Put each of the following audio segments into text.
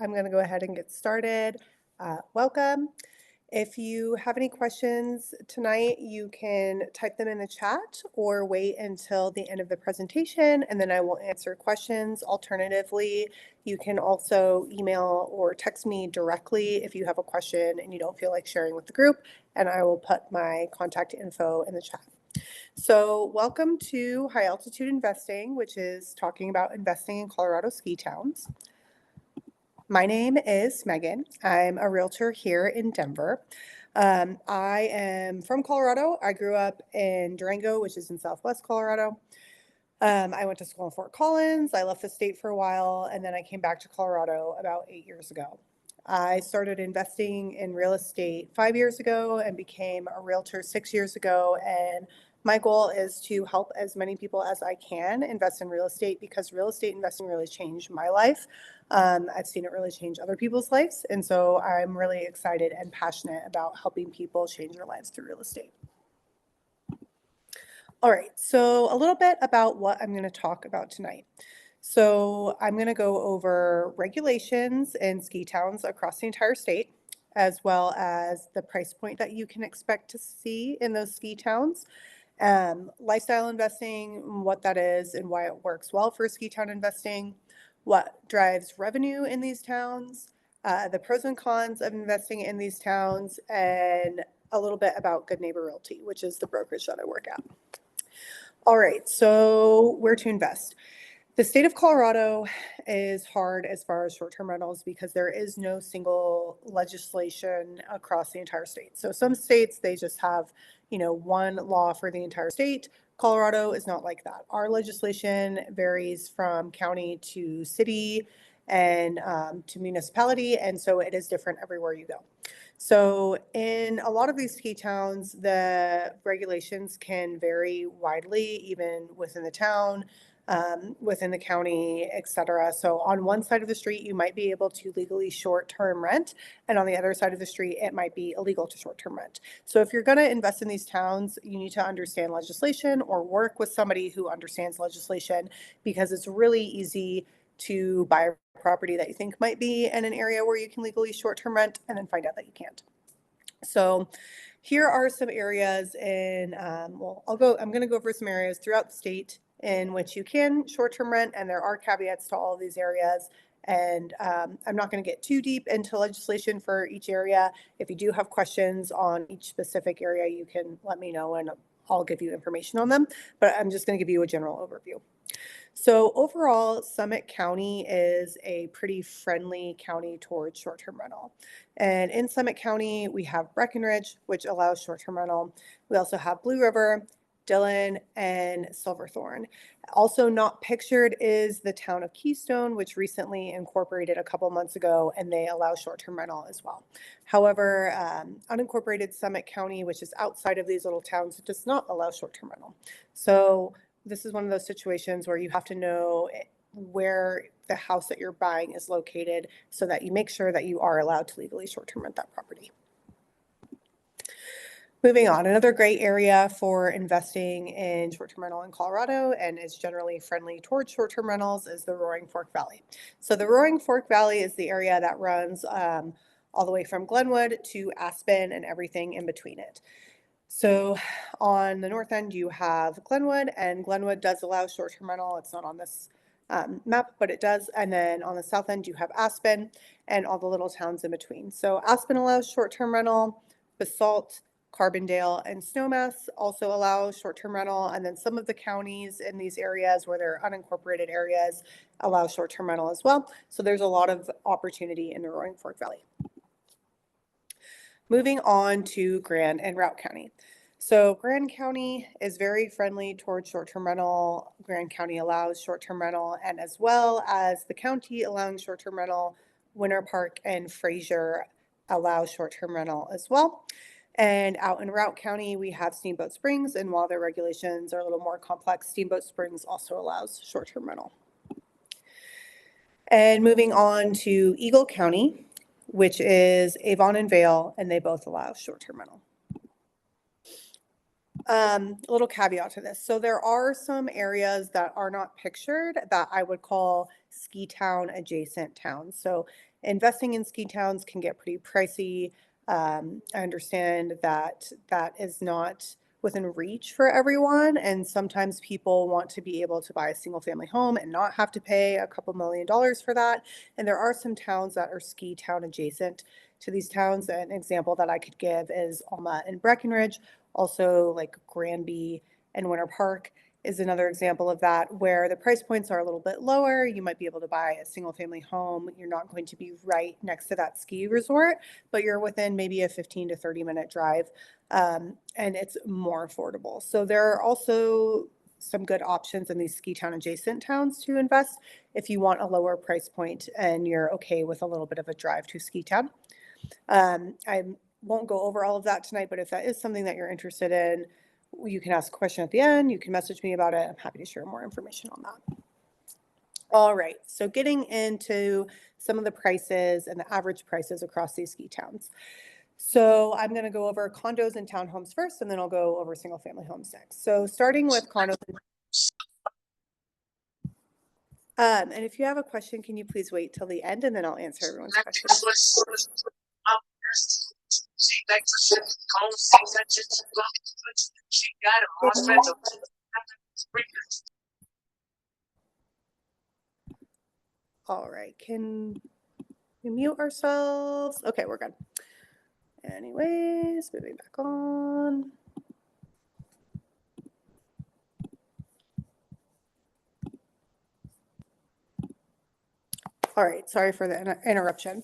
I'm going to go ahead and get started. Welcome. If you have any questions tonight, you can type them in the chat or wait until the end of the presentation and then I will answer questions. Alternatively, you can also email or text me directly if you have a question and you don't feel like sharing with the group, and I will put my contact info in the chat. So welcome to High Altitude Investing, which is talking about investing in Colorado ski towns. My name is Megan. I'm a realtor here in Denver. I am from Colorado. I grew up in Durango, which is in Southwest Colorado. I went to school in Fort Collins. I left the state for a while, and then I came back to Colorado about 8 years ago. I started investing in real estate 5 years ago and became a realtor 6 years ago. And my goal is to help as many people as I can invest in real estate because real estate investing really changed my life. I've seen it really change other people's lives. And so I'm really excited and passionate about helping people change their lives through real estate. All right, so a little bit about what I'm going to talk about tonight. So I'm going to go over regulations in ski towns across the entire state, as well as the price point that you can expect to see in those ski towns. Lifestyle investing, what that is and why it works well for ski town investing, what drives revenue in these towns, the pros and cons of investing in these towns, and a little bit about Good Neighbor Realty, which is the brokerage that I work at. All right, so where to invest? The state of Colorado is hard as far as short-term rentals because there is no single legislation across the entire state. So some states, they just have, one law for the entire state. Colorado is not like that. Our legislation varies from county to city and to municipality, and so it is different everywhere you go. So in a lot of these ski towns, the regulations can vary widely, even within the town, within the county, et cetera. So on one side of the street, you might be able to legally short-term rent, and on the other side of the street, it might be illegal to short-term rent. So if you're going to invest in these towns, you need to understand legislation or work with somebody who understands legislation, because it's really easy to buy a property that you think might be in an area where you can legally short-term rent and then find out that you can't. So here are some areas in, I'm going to go over some areas throughout the state in which you can short-term rent, and there are caveats to all of these areas. And I'm not going to get too deep into legislation for each area. If you do have questions on each specific area, you can let me know and I'll give you information on them. But I'm just going to give you a general overview. So overall, Summit County is a pretty friendly county towards short-term rental. And in Summit County, we have Breckenridge, which allows short-term rental. We also have Blue River, Dillon, and Silverthorne. Also not pictured is the town of Keystone, which recently incorporated a couple months ago, and they allow short-term rental as well. However, unincorporated Summit County, which is outside of these little towns, does not allow short-term rental. So this is one of those situations where you have to know where the house that you're buying is located so that you make sure that you are allowed to legally short-term rent that property. Moving on, another great area for investing in short-term rental in Colorado and is generally friendly towards short-term rentals is the Roaring Fork Valley. So the Roaring Fork Valley is the area that runs all the way from Glenwood to Aspen and everything in between it. So on the north end, you have Glenwood, and Glenwood does allow short-term rental. It's not on this map, but it does. And then on the south end, you have Aspen and all the little towns in between. So Aspen allows short-term rental. Basalt, Carbondale, and Snowmass also allow short-term rental. And then some of the counties in these areas where they're unincorporated areas allow short-term rental as well. So there's a lot of opportunity in the Roaring Fork Valley. Moving on to Grand and Routt County. So Grand County is very friendly towards short-term rental. Grand County allows short-term rental, and as well as the county allowing short-term rental, Winter Park and Fraser allow short-term rental as well. And out in Routt County, we have Steamboat Springs, and while their regulations are a little more complex, Steamboat Springs also allows short-term rental. And moving on to Eagle County, which is Avon and Vail, and they both allow short-term rental. A little caveat to this. So there are some areas that are not pictured that I would call ski town adjacent towns. So investing in ski towns can get pretty pricey. I understand that that is not within reach for everyone, and sometimes people want to be able to buy a single family home and not have to pay a couple $1,000,000 for that. And there are some towns that are ski town adjacent to these towns. An example that I could give is Alma and Breckenridge, also like Granby and Winter Park is another example of that, where the price points are a little bit lower. You might be able to buy a single family home. You're not going to be right next to that ski resort, but you're within maybe a 15 to 30-minute drive, and it's more affordable. So there are also some good options in these ski town adjacent towns to invest if you want a lower price point and you're okay with a little bit of a drive to ski town. I won't go over all of that tonight, but if that is something that you're interested in, you can ask a question at the end. You can message me about it. I'm happy to share more information on that. All right, so getting into some of the prices and the average prices across these ski towns. So I'm going to go over condos and townhomes first, and then I'll go over single family homes next. So starting with condos. And if you have a question, can you please wait till the end, and then I'll answer everyone's questions. All right, can we mute ourselves? Okay, we're good. Anyways, moving back on. All right, sorry for the interruption.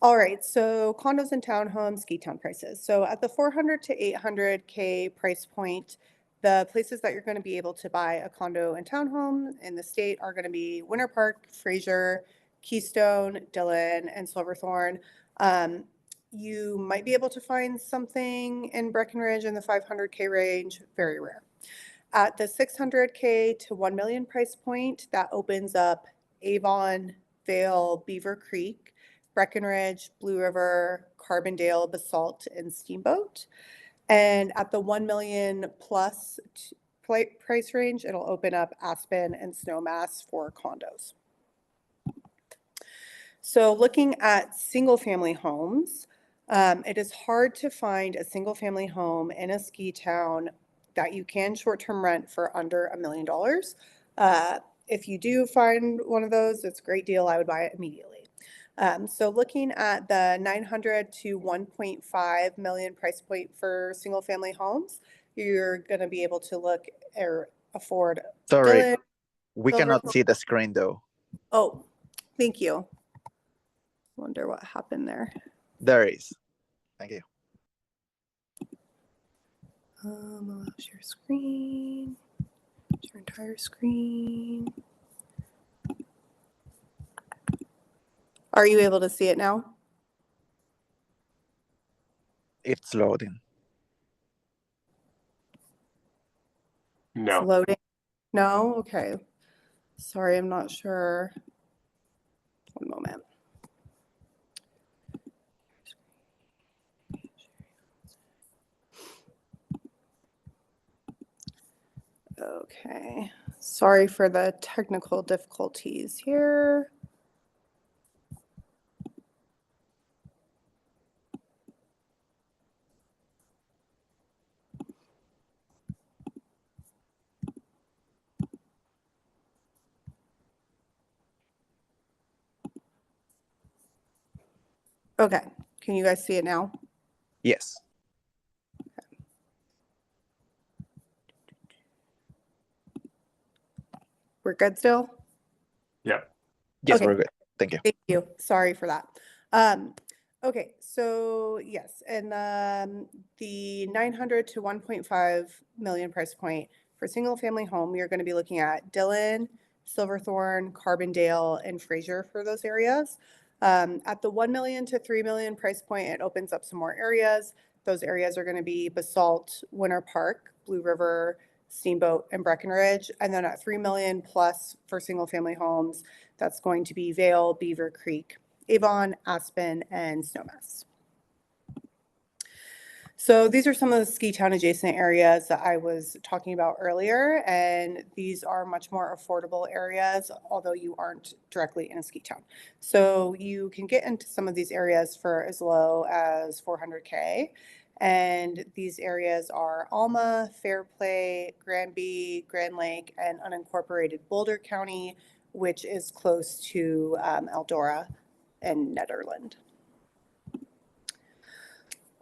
All right, so condos and townhomes, ski town prices. So at the 400 to 800K price point, the places that you're going to be able to buy a condo and townhome in the state are going to be Winter Park, Fraser, Keystone, Dillon, and Silverthorne. You might be able to find something in Breckenridge in the 500K range, very rare. At the 600K to 1 million price point, that opens up Avon, Vail, Beaver Creek, Breckenridge, Blue River, Carbondale, Basalt, and Steamboat. And at the 1 million plus price range, it'll open up Aspen and Snowmass for condos. So looking at single family homes, it is hard to find a single family home in a ski town that you can short-term rent for under $1 million. If you do find one of those, it's a great deal. I would buy it immediately. So looking at the 900 to 1.5 million price point for single family homes, you're going to be able to look or afford. Sorry, Dillon, we cannot see the screen though. Oh, thank you. Wonder what happened there. There is. Thank you. Allow share screen. Share entire screen. Are you able to see it now? It's loading. No. It's loading. No? Okay. Sorry, I'm not sure. One moment. Okay. Sorry for the technical difficulties here. Okay. Can you guys see it now? Yes. We're good still? Yeah. Yes, Okay. we're good. Thank you. Thank you. Sorry for that. Okay, so yes, and the 900 to 1.5 million price point for single family home, you're going to be looking at Dillon, Silverthorne, Carbondale, and Fraser for those areas. At the 1 million to 3 million price point, it opens up some more areas. Those areas are going to be Basalt, Winter Park, Blue River, Steamboat, and Breckenridge. And then at 3 million plus for single family homes, that's going to be Vail, Beaver Creek, Avon, Aspen, and Snowmass. So these are some of the ski town adjacent areas that I was talking about earlier, and these are much more affordable areas, although you aren't directly in a ski town. So you can get into some of these areas for as low as 400K. And these areas are Alma, Fairplay, Granby, Grand Lake, and unincorporated Boulder County, which is close to Eldora and Nederland.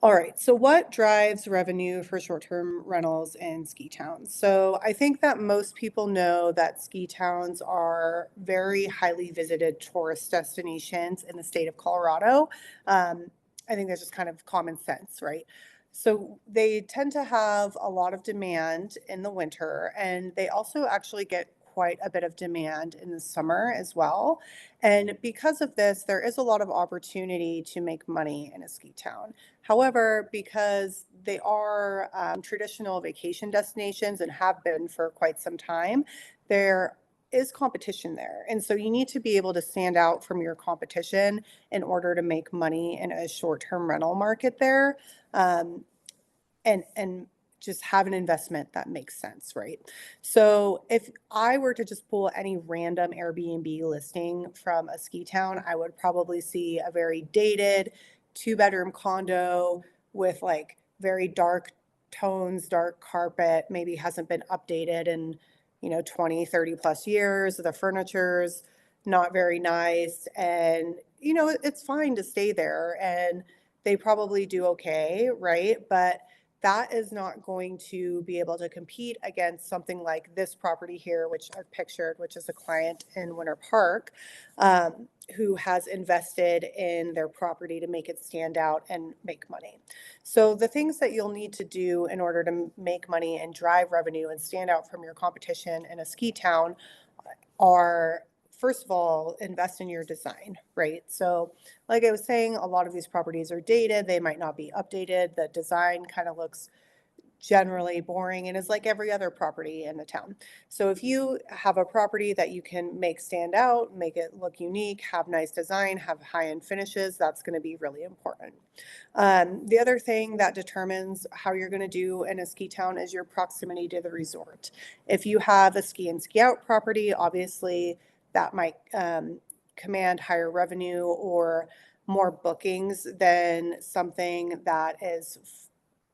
All right, so what drives revenue for short-term rentals in ski towns? So I think that most people know that ski towns are very highly visited tourist destinations in the state of Colorado. I think that's just kind of common sense, right? So they tend to have a lot of demand in the winter, and they also actually get quite a bit of demand in the summer as well. And because of this, there is a lot of opportunity to make money in a ski town. However, because they are traditional vacation destinations and have been for quite some time, there is competition there. And so you need to be able to stand out from your competition in order to make money in a short-term rental market there. And just have an investment that makes sense, right? So if I were to just pull any random Airbnb listing from a ski town, I would probably see a very dated 2-bedroom condo with like very dark tones, dark carpet, maybe hasn't been updated in, 20, 30 plus years. The furniture's not very nice. And, it's fine to stay there and they probably do okay, right? But that is not going to be able to compete against something like this property here, which I've pictured, which is a client in Winter Park, who has invested in their property to make it stand out and make money. So the things that you'll need to do in order to make money and drive revenue and stand out from your competition in a ski town are, first of all, invest in your design, right? So like I was saying, a lot of these properties are dated. They might not be updated. The design kind of looks generally boring and is like every other property in the town. So if you have a property that you can make stand out, make it look unique, have nice design, have high-end finishes, that's going to be really important. The other thing that determines how you're going to do in a ski town is your proximity to the resort. If you have a ski and ski out property, obviously that might command higher revenue or more bookings than something that is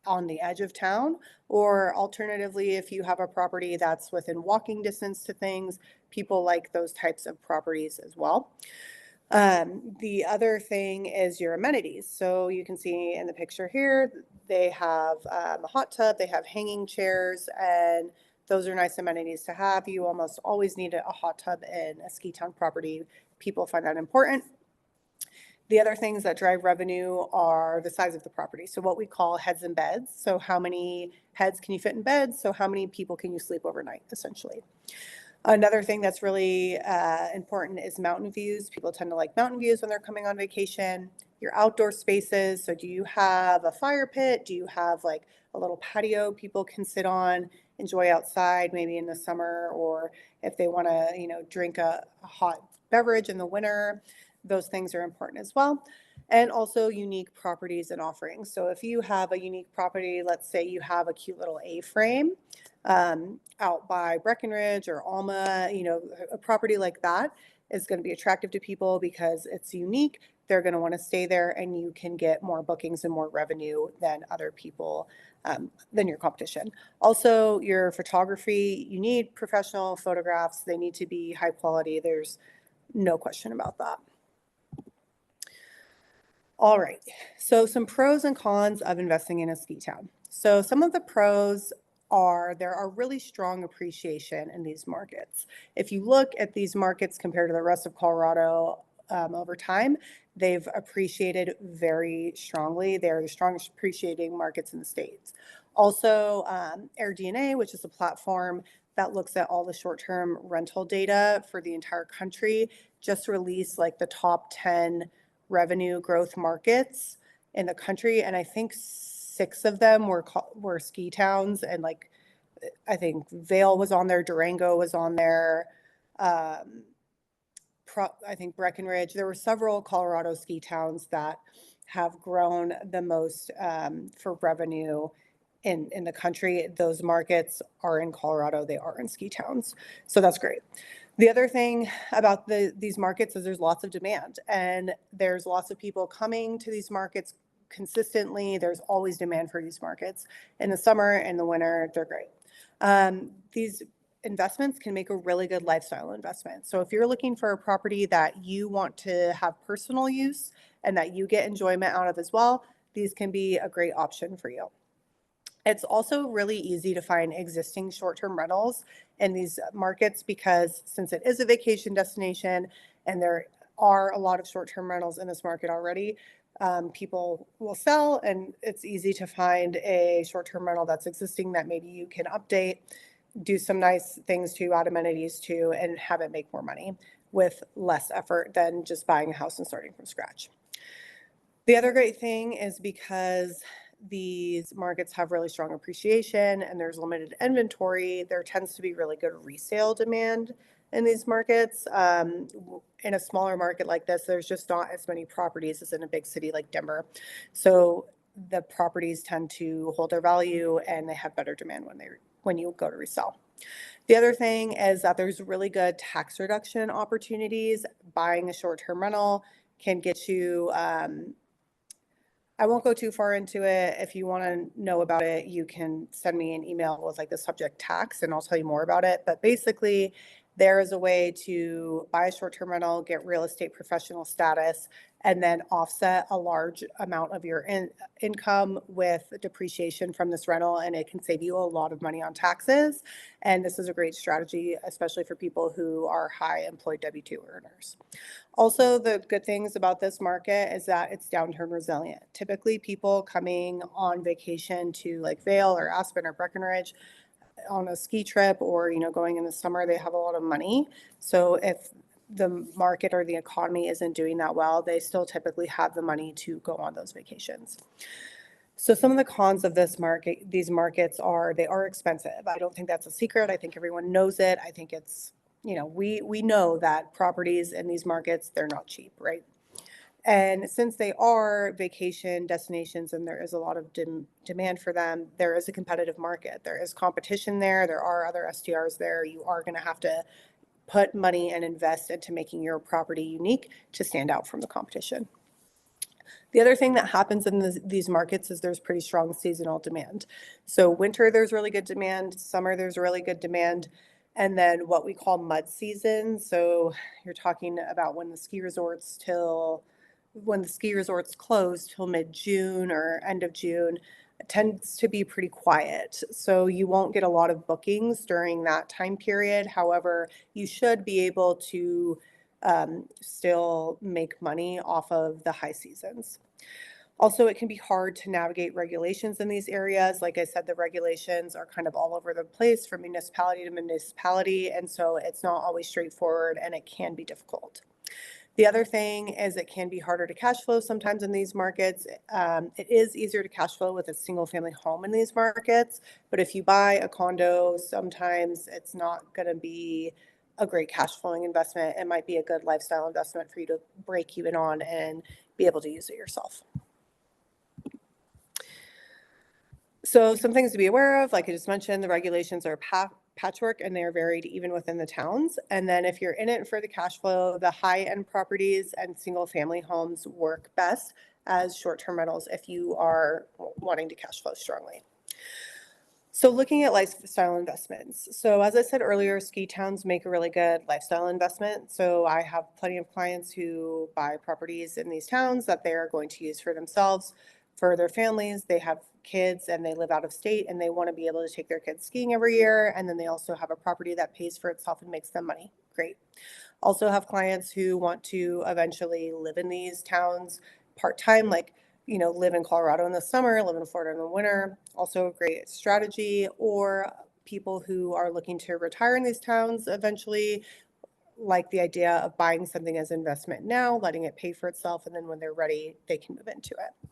on the edge of town. Or alternatively, if you have a property that's within walking distance to things, people like those types of properties as well. The other thing is your amenities. So you can see in the picture here, they have a hot tub, they have hanging chairs, and those are nice amenities to have. You almost always need a hot tub in a ski town property. People find that important. The other things that drive revenue are the size of the property. So what we call heads and beds. So how many heads can you fit in beds? So how many people can you sleep overnight, essentially? Another thing that's really important is mountain views. People tend to like mountain views when they're coming on vacation. Your outdoor spaces. So do you have a fire pit? Do you have like a little patio people can sit on, enjoy outside, maybe in the summer, or if they want to, drink a hot beverage in the winter? Those things are important as well. And also unique properties and offerings. So if you have a unique property, let's say you have a cute little A-frame out by Breckenridge or Alma, a property like that is going to be attractive to people because it's unique. They're going to want to stay there and you can get more bookings and more revenue than other people, than your competition. Also, your photography, you need professional photographs. They need to be high quality. There's no question about that. All right, so some pros and cons of investing in a ski town. So some of the pros are there are really strong appreciation in these markets. If you look at these markets compared to the rest of Colorado over time, they've appreciated very strongly. They're the strongest appreciating markets in the states. Also, AirDNA, which is a platform that looks at all the short-term rental data for the entire country, just released like the top 10 revenue growth markets in the country, and I think 6 of them were ski towns, and like I think Vail was on there, Durango was on there, I think Breckenridge. There were several Colorado ski towns that have grown the most for revenue in the country. Those markets are in Colorado, they are in ski towns. So that's great. The other thing about these markets is there's lots of demand, and there's lots of people coming to these markets consistently. There's always demand for these markets. In the summer and the winter, they're great. These investments can make a really good lifestyle investment. So if you're looking for a property that you want to have personal use and that you get enjoyment out of as well, these can be a great option for you. It's also really easy to find existing short-term rentals in these markets because since it is a vacation destination and there are a lot of short-term rentals in this market already, people will sell, and it's easy to find a short-term rental that's existing that maybe you can update, do some nice things to, add amenities to, and have it make more money with less effort than just buying a house and starting from scratch. The other great thing is because these markets have really strong appreciation and there's limited inventory, there tends to be really good resale demand in these markets. In a smaller market like this, there's just not as many properties as in a big city like Denver. So the properties tend to hold their value and they have better demand when you go to resell. The other thing is that there's really good tax reduction opportunities. Buying a short-term rental can get you, I won't go too far into it. If you want to know about it, you can send me an email with like the subject tax and I'll tell you more about it. But basically, there is a way to buy a short-term rental, get real estate professional status, and then offset a large amount of your income with depreciation from this rental, and it can save you a lot of money on taxes. And this is a great strategy, especially for people who are high employed W-2 earners. Also, the good things about this market is that it's downturn resilient. Typically, people coming on vacation to like Vail or Aspen or Breckenridge on a ski trip or, going in the summer, they have a lot of money. So if the market or the economy isn't doing that well, they still typically have the money to go on those vacations. So some of the cons of these markets are they are expensive. I don't think that's a secret. I think everyone knows it. I think it's, we know that properties in these markets, they're not cheap, right? And since they are vacation destinations and there is a lot of demand for them, there is a competitive market. There is competition there. There are other STRs there. You are going to have to put money and invest into making your property unique to stand out from the competition. The other thing that happens in these markets is there's pretty strong seasonal demand. So winter, there's really good demand. Summer, there's really good demand. And then what we call mud season. So you're talking about when the ski resorts close till mid-June or end of June, it tends to be pretty quiet. So you won't get a lot of bookings during that time period. However, you should be able to still make money off of the high seasons. Also, it can be hard to navigate regulations in these areas. Like I said, the regulations are kind of all over the place from municipality to municipality, and so it's not always straightforward and it can be difficult. The other thing is it can be harder to cash flow sometimes in these markets. It is easier to cash flow with a single family home in these markets, but if you buy a condo, sometimes it's not going to be a great cash flowing investment. It might be a good lifestyle investment for you to break even on and be able to use it yourself. So some things to be aware of, like I just mentioned, the regulations are patchwork and they are varied even within the towns. And then if you're in it for the cash flow, the high-end properties and single family homes work best as short-term rentals if you are wanting to cash flow strongly. So looking at lifestyle investments. So as I said earlier, ski towns make a really good lifestyle investment. So I have plenty of clients who buy properties in these towns that they are going to use for themselves, for their families. They have kids and they live out of state and they want to be able to take their kids skiing every year. And then they also have a property that pays for itself and makes them money. Great. Also have clients who want to eventually live in these towns part-time, like, live in Colorado in the summer, live in Florida in the winter. Also a great strategy. Or people who are looking to retire in these towns eventually, like the idea of buying something as investment now, letting it pay for itself, and then when they're ready, they can move into it.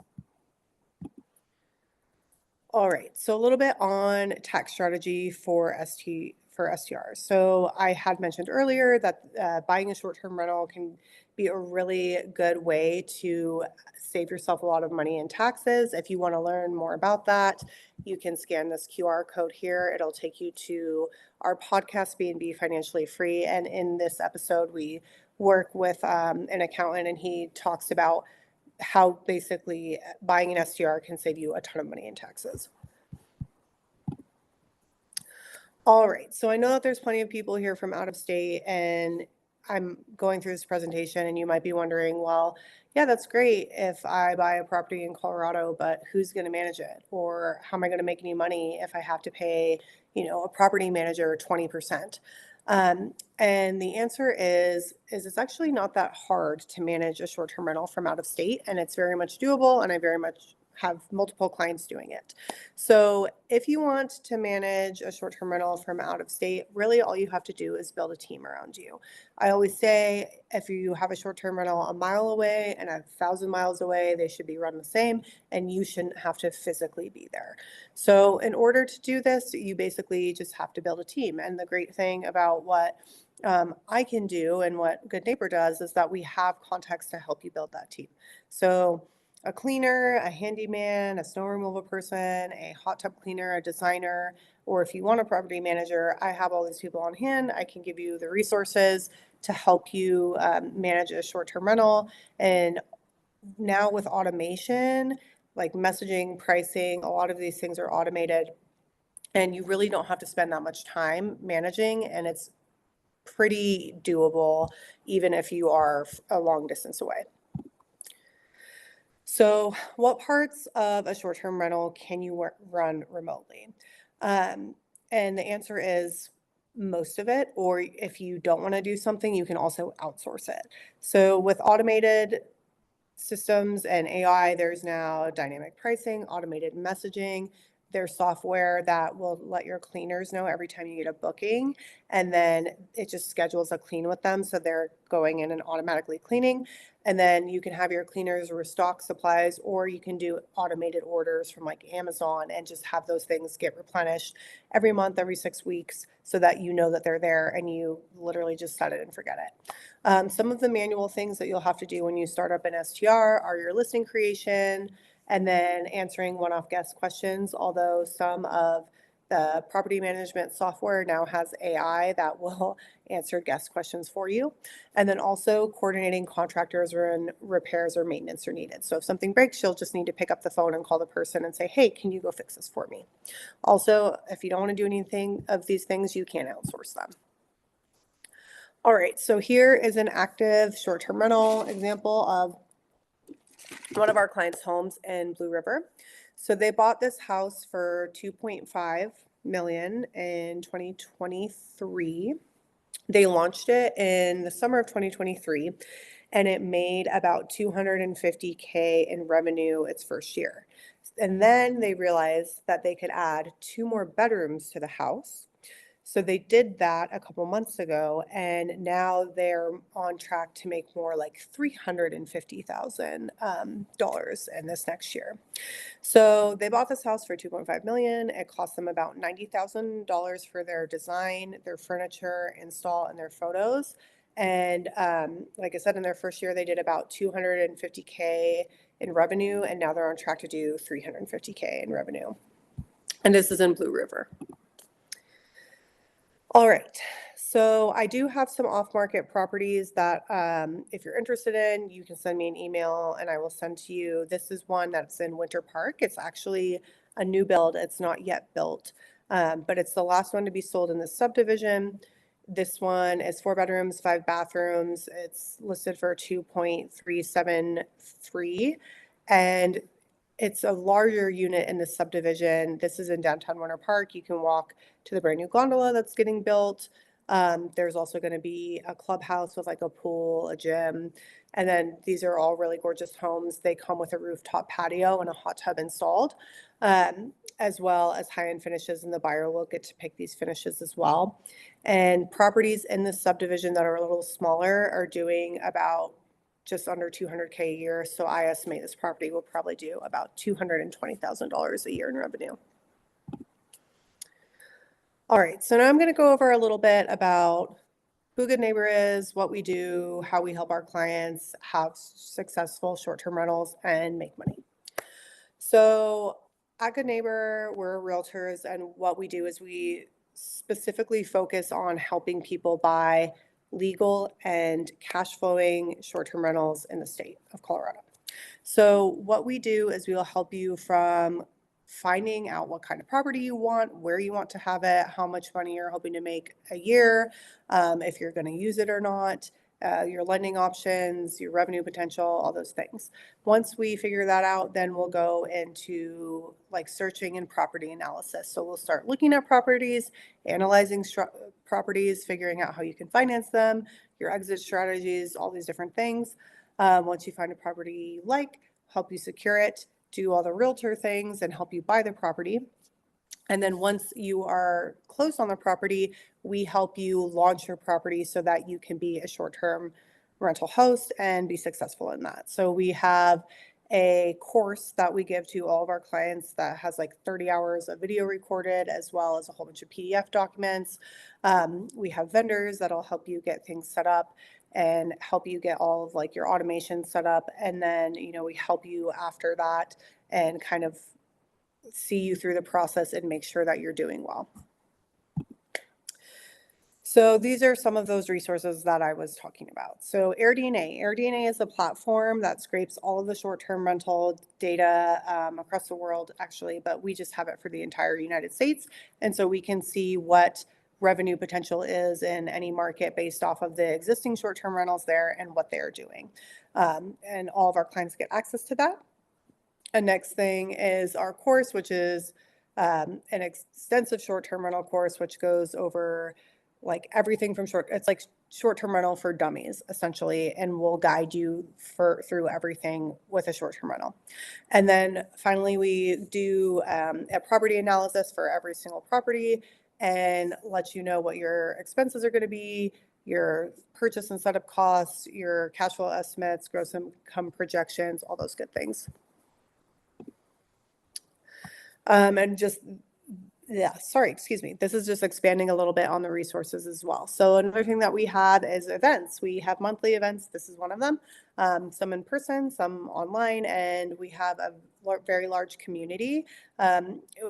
All right, so a little bit on tax strategy for STRs. So I had mentioned earlier that buying a short-term rental can be a really good way to save yourself a lot of money in taxes. If you want to learn more about that, you can scan this QR code here. It'll take you to our podcast, B&B Financially Free. And in this episode, we work with an accountant, and he talks about how basically buying an STR can save you a ton of money in taxes. All right, so I know that there's plenty of people here from out of state, and I'm going through this presentation, and you might be wondering, well, yeah, that's great if I buy a property in Colorado, but who's going to manage it? Or how am I going to make any money if I have to pay, a property manager 20%? And the answer is it's actually not that hard to manage a short-term rental from out of state, and it's very much doable, and I very much have multiple clients doing it. So if you want to manage a short-term rental from out of state, really all you have to do is build a team around you. I always say if you have a short-term rental a mile away and 1,000 miles away, they should be run the same, and you shouldn't have to physically be there. So in order to do this, you basically just have to build a team. And the great thing about what I can do and what Good Neighbor does is that we have contacts to help you build that team. So a cleaner, a handyman, a snow removal person, a hot tub cleaner, a designer, or if you want a property manager, I have all these people on hand. I can give you the resources to help you manage a short-term rental. And now with automation, like messaging, pricing, a lot of these things are automated, and you really don't have to spend that much time managing, and it's pretty doable even if you are a long distance away. So what parts of a short-term rental can you run remotely? And the answer is most of it, or if you don't want to do something, you can also outsource it. So with automated systems and AI, there's now dynamic pricing, automated messaging. There's software that will let your cleaners know every time you get a booking, and then it just schedules a clean with them, so they're going in and automatically cleaning. And then you can have your cleaners restock supplies, or you can do automated orders from like Amazon and just have those things get replenished every month, every 6 weeks, so that you know that they're there and you literally just set it and forget it. Some of the manual things that you'll have to do when you start up an STR are your listing creation and then answering one-off guest questions, although some of the property management software now has AI that will answer guest questions for you. And then also coordinating contractors when repairs or maintenance are needed. So if something breaks, you'll just need to pick up the phone and call the person and say, hey, can you go fix this for me? Also, if you don't want to do anything of these things, you can outsource them. All right, so here is an active short-term rental example of one of our clients' homes in Blue River. So they bought this house for $2.5 million in 2023. They launched it in the summer of 2023, and it made about $250K in revenue its first year. And then they realized that they could add 2 more bedrooms to the house. So they did that a couple months ago, and now they're on track to make more like $350,000 in this next year. So they bought this house for $2.5 million. It cost them about $90,000 for their design, their furniture, install, and their photos. And like I said, in their first year, they did about $250K in revenue, and now they're on track to do $350K in revenue. And this is in Blue River. All right, so I do have some off-market properties that if you're interested in, you can send me an email and I will send to you. This is one that's in Winter Park. It's actually a new build. It's not yet built, but it's the last one to be sold in this subdivision. This one is 4 bedrooms, 5 bathrooms. It's listed for $2.373, and it's a larger unit in the subdivision. This is in downtown Winter Park. You can walk to the brand new gondola that's getting built. There's also going to be a clubhouse with like a pool, a gym. And then these are all really gorgeous homes. They come with a rooftop patio and a hot tub installed, as well as high-end finishes, and the buyer will get to pick these finishes as well. And properties in this subdivision that are a little smaller are doing about just under $200K a year. So I estimate this property will probably do about $220,000 a year in revenue. All right, so now I'm going to go over a little bit about who Good Neighbor is, what we do, how we help our clients have successful short-term rentals and make money. So at Good Neighbor, we're realtors, and what we do is we specifically focus on helping people buy legal and cash flowing short-term rentals in the state of Colorado. So what we do is we will help you from finding out what kind of property you want, where you want to have it, how much money you're hoping to make a year, if you're going to use it or not, your lending options, your revenue potential, all those things. Once we figure that out, then we'll go into like searching and property analysis. So we'll start looking at properties, analyzing properties, figuring out how you can finance them, your exit strategies, all these different things. Once you find a property you like, help you secure it, do all the realtor things and help you buy the property. And then once you are closed on the property, we help you launch your property so that you can be a short-term rental host and be successful in that. So we have a course that we give to all of our clients that has like 30 hours of video recorded, as well as a whole bunch of PDF documents. We have vendors that'll help you get things set up and help you get all of like your automation set up. And then, we help you after that and kind of see you through the process and make sure that you're doing well. So these are some of those resources that I was talking about. So AirDNA is a platform that scrapes all of the short-term rental data across the world, actually, but we just have it for the entire United States. And so we can see what revenue potential is in any market based off of the existing short-term rentals there and what they're doing. And all of our clients get access to that. And next thing is our course, which is an extensive short-term rental course, which goes over like everything from it's like short-term rental for dummies, essentially, and we'll guide you through everything with a short-term rental. And then finally, we do a property analysis for every single property and let you know what your expenses are going to be, your purchase and setup costs, your cash flow estimates, gross income projections, all those good things. And just, excuse me. This is just expanding a little bit on the resources as well. So another thing that we have is events. We have monthly events. This is one of them, some in person, some online, and we have a very large community.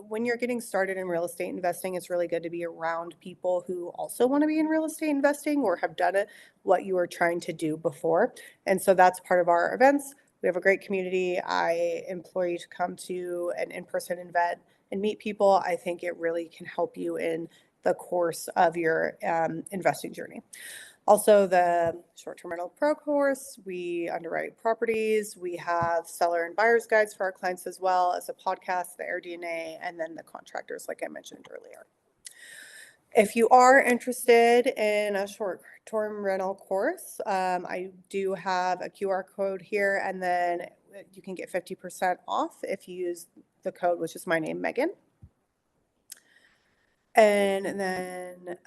When you're getting started in real estate investing, it's really good to be around people who also want to be in real estate investing or have done it, what you were trying to do before. And so that's part of our events. We have a great community. I implore you to come to an in-person event and meet people. I think it really can help you in the course of your investing journey. Also, the short-term rental pro course, we underwrite properties. We have seller and buyer's guides for our clients, as well as a podcast, the AirDNA, and then the contractors, like I mentioned earlier. If you are interested in a short-term rental course, I do have a QR code here, and then you can get 50% off if you use the code, which is my name, Megan. And then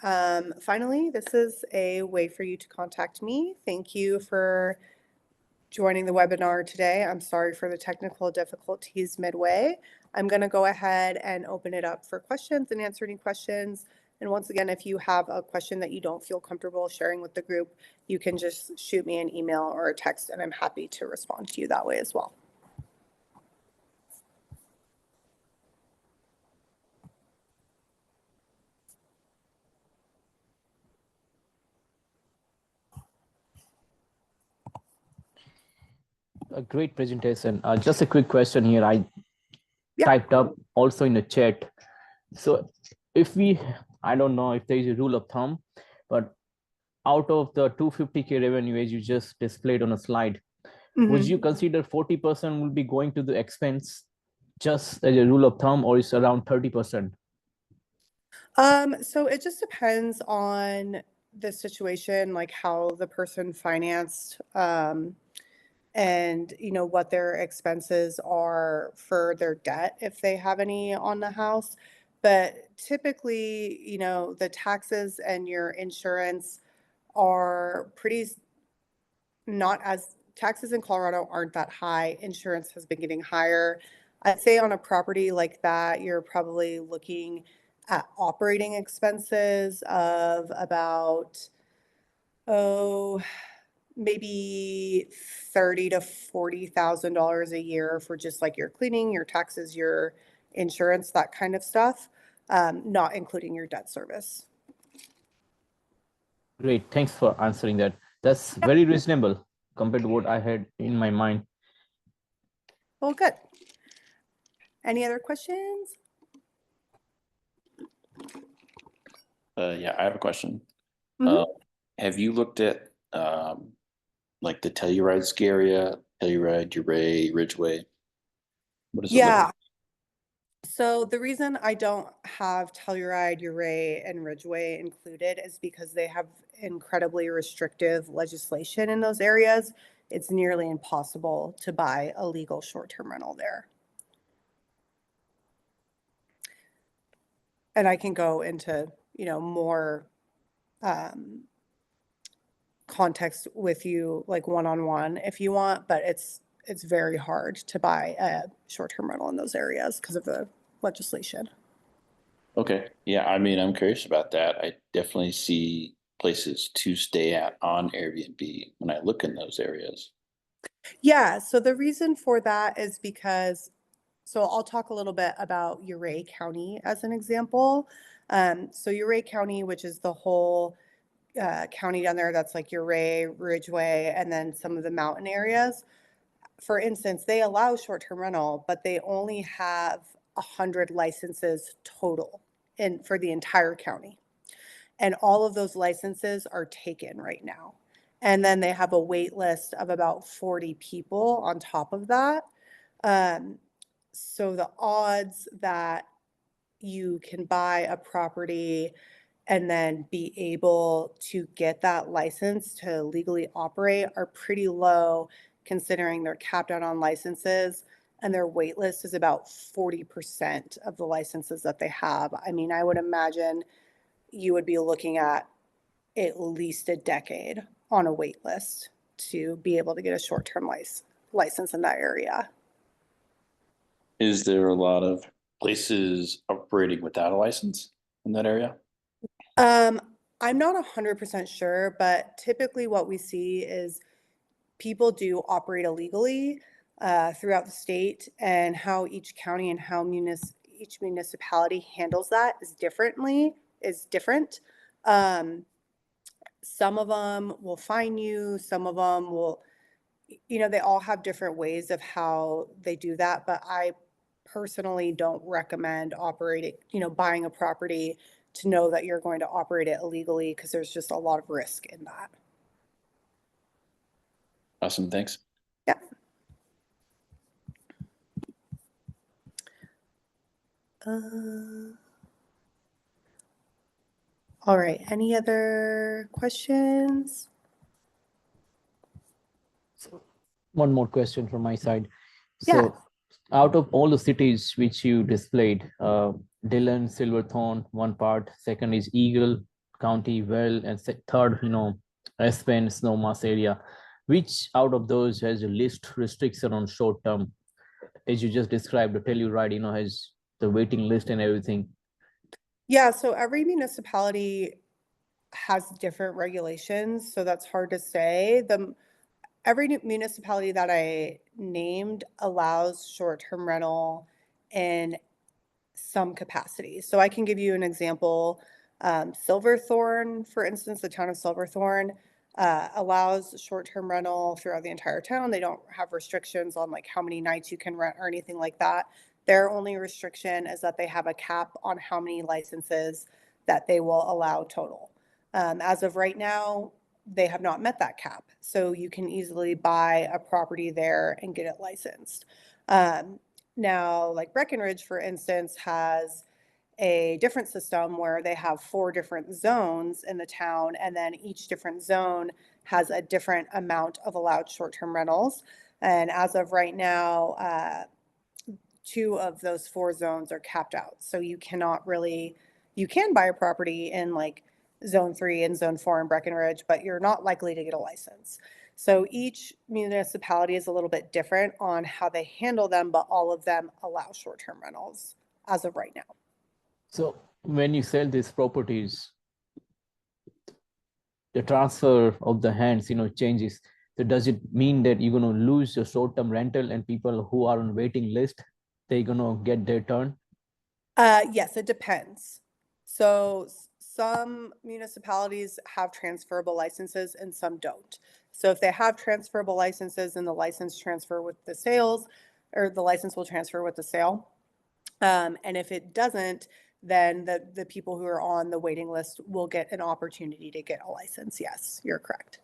finally, this is a way for you to contact me. Thank you for joining the webinar today. I'm sorry for the technical difficulties midway. I'm going to go ahead and open it up for questions and answer any questions. And once again, if you have a question that you don't feel comfortable sharing with the group, you can just shoot me an email or a text, and I'm happy to respond to you that way as well. A great presentation. Just a quick question here. I typed up also in the chat. So if I don't know if there is a rule of thumb, but out of the 250K revenue, as you just displayed on a slide, would you consider 40% will be going to the expense just as a rule of thumb, or is around 30%? So it just depends on the situation, like how the person financed, and what their expenses are for their debt, if they have any on the house. But typically, the taxes and your insurance are taxes in Colorado aren't that high. Insurance has been getting higher. I'd say on a property like that, you're probably looking at operating expenses of about Oh, maybe $30,000 to $40,000 a year for just like your cleaning, your taxes, your insurance, that kind of stuff, not including your debt service. Great, thanks for answering that. That's very reasonable compared to what I had in my mind. Well, good. Any other questions? Yeah, I have a question. Mhm. Have you looked at like the Telluride ski area, Telluride, Uray, Ridgeway? What does it look Yeah. like? So the reason I don't have Telluride, Uray, and Ridgeway included is because they have incredibly restrictive legislation in those areas. It's nearly impossible to buy a legal short-term rental there. And I can go into, more context with you, like one-on-one if you want, but it's very hard to buy a short-term rental in those areas because of the legislation. Okay, yeah, I mean, I'm curious about that. I definitely see places to stay at on Airbnb when I look in those areas. Yeah, so the reason for that is because, so I'll talk a little bit about Uray County as an example. So Uray County, which is the whole county down there, that's like Uray, Ridgeway, and then some of the mountain areas. For instance, they allow short-term rental, but they only have 100 licenses total for the entire county. And all of those licenses are taken right now. And then they have a wait list of about 40 people on top of that. So the odds that you can buy a property and then be able to get that license to legally operate are pretty low, considering they're capped out on licenses and their wait list is about 40% of the licenses that they have. I mean, I would imagine you would be looking at least a decade on a wait list to be able to get a short-term license in that area. Is there a lot of places operating without a license in that area? I'm not 100% sure, but typically what we see is people do operate illegally throughout the state, and how each county and how each municipality handles that is different. Some of them will fine you, some of them will, they all have different ways of how they do that, but I personally don't recommend buying a property to know that you're going to operate it illegally, because there's just a lot of risk in that. Awesome, thanks. Yeah. All right, any other questions? One more question from my side. Yeah. So out of all the cities which you displayed, Dillon, Silverthorne, one part, second is Eagle County, Well, and third, Aspen, Snowmass area. Which out of those has the least restriction on short term? As you just described, the Telluride, has the waiting list and everything. Yeah, so every municipality has different regulations, so that's hard to say. Every municipality that I named allows short-term rental in some capacity. So I can give you an example. Silverthorne, for instance, the town of Silverthorne allows short-term rental throughout the entire town. They don't have restrictions on like how many nights you can rent or anything like that. Their only restriction is that they have a cap on how many licenses that they will allow total. As of right now, they have not met that cap. So you can easily buy a property there and get it licensed. Now, like Breckenridge, for instance, has a different system where they have 4 different zones in the town, and then each different zone has a different amount of allowed short-term rentals. And as of right now, 2 of those 4 zones are capped out. So you can buy a property in like zone 3 and zone 4 in Breckenridge, but you're not likely to get a license. So each municipality is a little bit different on how they handle them, but all of them allow short-term rentals as of right now. So when you sell these properties, the transfer of the hands, changes. So does it mean that you're going to lose your short-term rental and people who are on waiting list, they're going to get their turn? Yes, it depends. So some municipalities have transferable licenses and some don't. So if they have transferable licenses and the license transfer with the sales, or the license will transfer with the sale. And if it doesn't, then the people who are on the waiting list will get an opportunity to get a license. Yes, you're correct.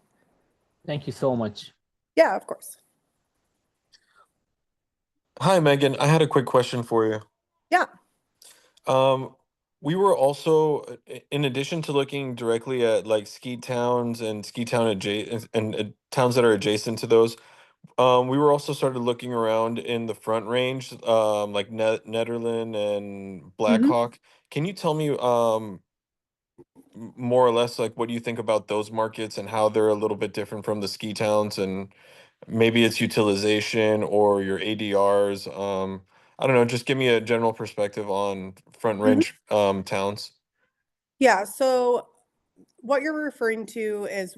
Thank you so much. Yeah, of course. Hi, Megan. I had a quick question for you. Yeah. We were also, in addition to looking directly at like ski towns and ski town adjacent and towns that are adjacent to those, we were also started looking around in the Front Range, like Nederland and Blackhawk. Can you tell me, more or less like what do you think about those markets and how they're a little bit different from the ski towns, and maybe it's utilization or your ADRs? I don't know, just give me a general perspective on Front Range towns. Yeah, so what you're referring to is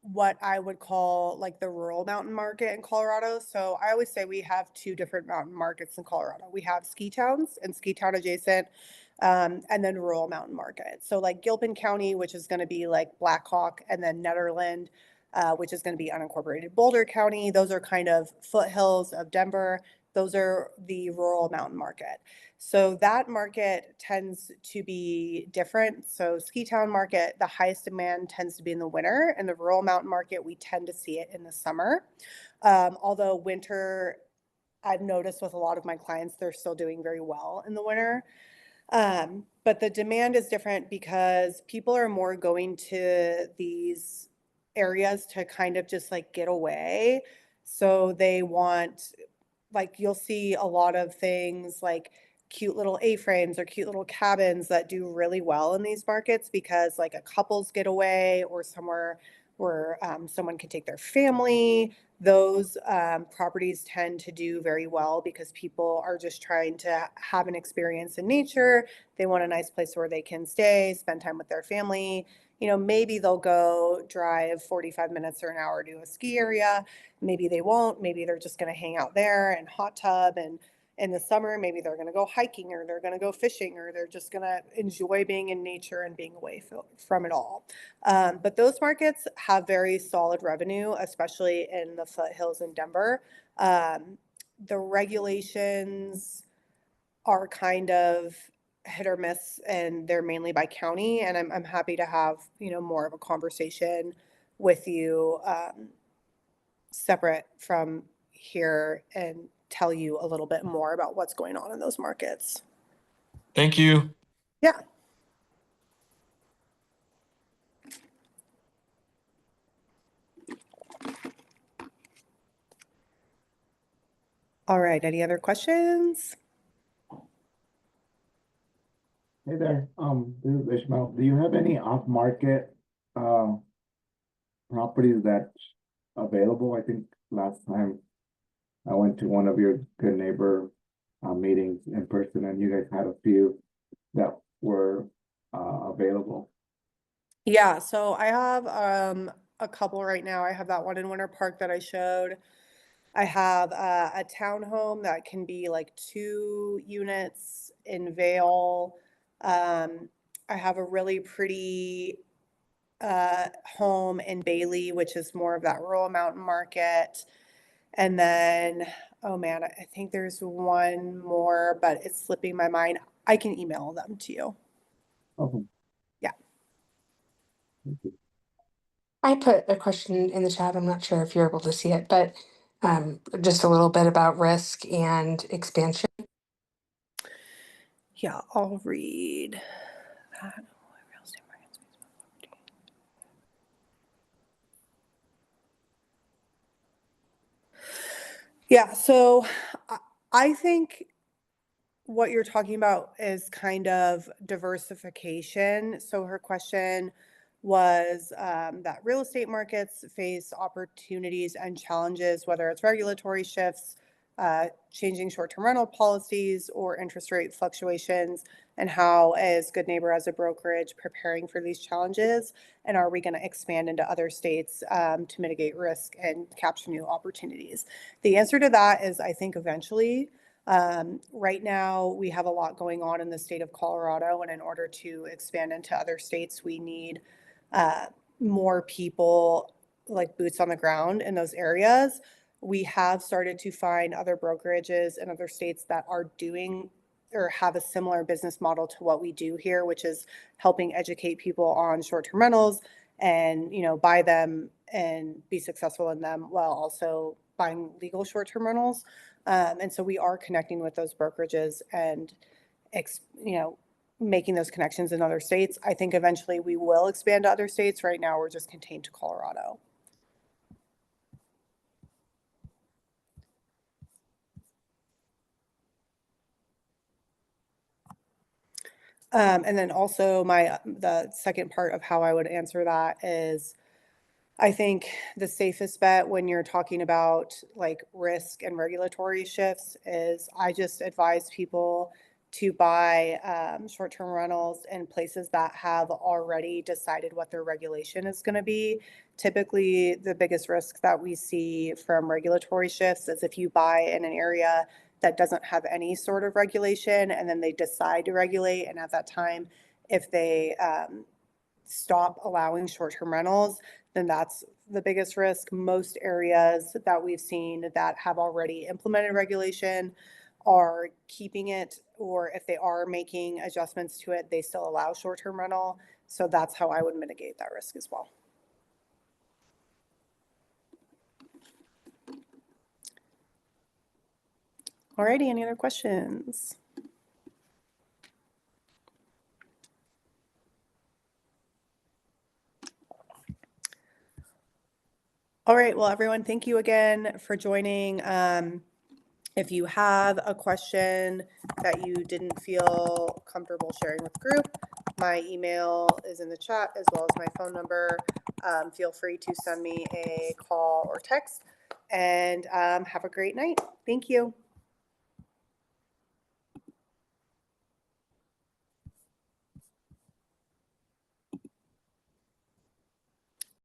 what I would call like the rural mountain market in Colorado. So I always say we have two different mountain markets in Colorado. We have ski towns and ski town adjacent, and then rural mountain market. So like Gilpin County, which is going to be like Blackhawk, and then Nederland, which is going to be unincorporated Boulder County. Those are kind of foothills of Denver. Those are the rural mountain market. So that market tends to be different. So ski town market, the highest demand tends to be in the winter, and the rural mountain market, we tend to see it in the summer. Although winter, I've noticed with a lot of my clients, they're still doing very well in the winter. But the demand is different because people are more going to these areas to kind of just like get away. So they want, like, you'll see a lot of things like cute little A-frames or cute little cabins that do really well in these markets because like a couple's getaway or somewhere where someone can take their family. Those properties tend to do very well because people are just trying to have an experience in nature. They want a nice place where they can stay, spend time with their family. Maybe they'll go drive 45 minutes or an hour to a ski area. Maybe they won't. Maybe they're just going to hang out there and hot tub. And in the summer, maybe they're going to go hiking or they're going to go fishing or they're just going to enjoy being in nature and being away from it all. But those markets have very solid revenue, especially in the foothills in Denver. The regulations are kind of hit or miss, and they're mainly by county. And I'm happy to have, more of a conversation with you separate from here and tell you a little bit more about what's going on in those markets. Thank you. Yeah. All right. Any other questions? Hey there, this is Ishmael. Do you have any off-market properties that's available? I think last time I went to one of your Good Neighbor meetings in person, and you guys had a few that were available. Yeah, so I have a couple right now. I have that one in Winter Park that I showed. I have a townhome that can be like 2 units in Vale. I have a really pretty home in Bailey, which is more of that rural mountain market. And then, oh man, I think there's one more, but it's slipping my mind. I can email them to you. Okay. Yeah. Thank you. I put a question in the chat. I'm not sure if you're able to see it, but just a little bit about risk and expansion. Yeah, I'll read that. Yeah, so I think what you're talking about is kind of diversification. So her question was that real estate markets face opportunities and challenges, whether it's regulatory shifts, changing short-term rental policies or interest rate fluctuations, and how is Good Neighbor as a brokerage preparing for these challenges? And are we going to expand into other states to mitigate risk and capture new opportunities? The answer to that is, I think, eventually. Right now, we have a lot going on in the state of Colorado, and in order to expand into other states, we need more people, like boots on the ground in those areas. We have started to find other brokerages in other states that are doing or have a similar business model to what we do here, which is helping educate people on short-term rentals and, buy them and be successful in them while also buying legal short-term rentals. And so we are connecting with those brokerages and, making those connections in other states. I think eventually we will expand to other states. Right now, we're just contained to Colorado. And then also the second part of how I would answer that is, I think the safest bet when you're talking about like risk and regulatory shifts is I just advise people to buy short-term rentals in places that have already decided what their regulation is going to be. Typically, the biggest risk that we see from regulatory shifts is if you buy in an area that doesn't have any sort of regulation and then they decide to regulate, and at that time, if they stop allowing short-term rentals, then that's the biggest risk. Most areas that we've seen that have already implemented regulation are keeping it, or if they are making adjustments to it, they still allow short-term rental. So that's how I would mitigate that risk as well. Alrighty, any other questions? All right, well, everyone, thank you again for joining. If you have a question that you didn't feel comfortable sharing with the group, my email is in the chat as well as my phone number. Feel free to send me a call or text, and have a great night. Thank you.